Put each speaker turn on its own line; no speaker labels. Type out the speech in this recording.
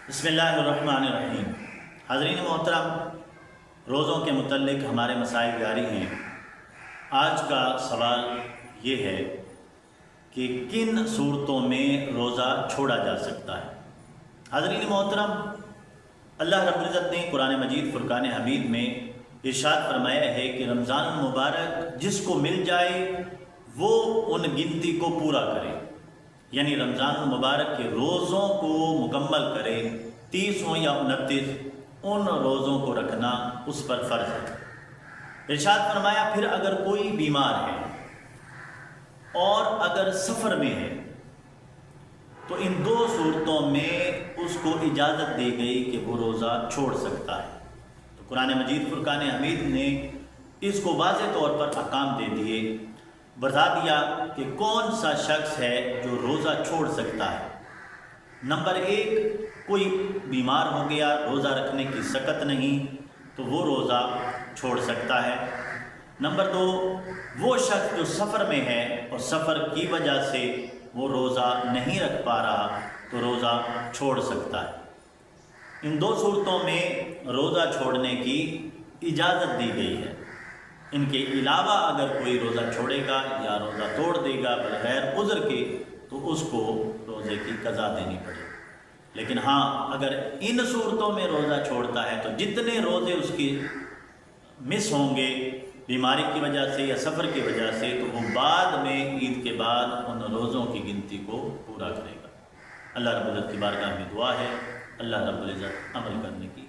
بسم اللہ الرحمن الرحیم۔ حاضرین محترم، روزوں کے متعلق ہمارے مسائل جاری ہیں۔ آج کا سوال یہ ہے کہ کن صورتوں میں روزہ چھوڑا جا سکتا ہے۔ حاضرین محترم، اللہ رب العزت نے قرآن مجید فرقان حمید میں ارشاد فرمایا ہے کہ رمضان المبارک جس کو مل جائے وہ ان گنتی کو پورا کرے، یعنی رمضان المبارک کے روزوں کو مکمل کرے، 30 ہوں یا 29، ان روزوں کو رکھنا اس پر فرض ہے۔ ارشاد فرمایا پھر اگر کوئی بیمار ہے اور اگر سفر میں ہے تو ان 2 صورتوں میں اس کو اجازت دی گئی کہ وہ روزہ چھوڑ سکتا ہے۔ تو قرآن مجید فرقان حمید نے اس کو واضح طور پر احکام دے دیے، بتا دیا کہ کون سا شخص ہے جو روزہ چھوڑ سکتا ہے۔ نمبر 1، کوئی بیمار ہو گیا، روزہ رکھنے کی سکت نہیں تو وہ روزہ چھوڑ سکتا ہے۔ نمبر 2، وہ شخص جو سفر میں ہے اور سفر کی وجہ سے وہ روزہ نہیں رکھ پا رہا تو روزہ چھوڑ سکتا ہے۔ ان 2 صورتوں میں روزہ چھوڑنے کی اجازت دی گئی ہے۔ ان کے علاوہ اگر کوئی روزہ چھوڑے گا یا روزہ توڑ دے گا بغیر عذر کے تو اس کو روزے کی قضا دینی پڑے گی۔ لیکن ہاں، اگر ان صورتوں میں روزہ چھوڑتا ہے تو جتنے روزے اس کے مس ہوں گے بیماری کی وجہ سے یا سفر کی وجہ سے، تو وہ بعد میں عید کے بعد ان روزوں کی گنتی کو پورا کرے گا۔ اللہ رب العزت کی بارگاہ میں دعا ہے اللہ رب العزت عمل کرنے کی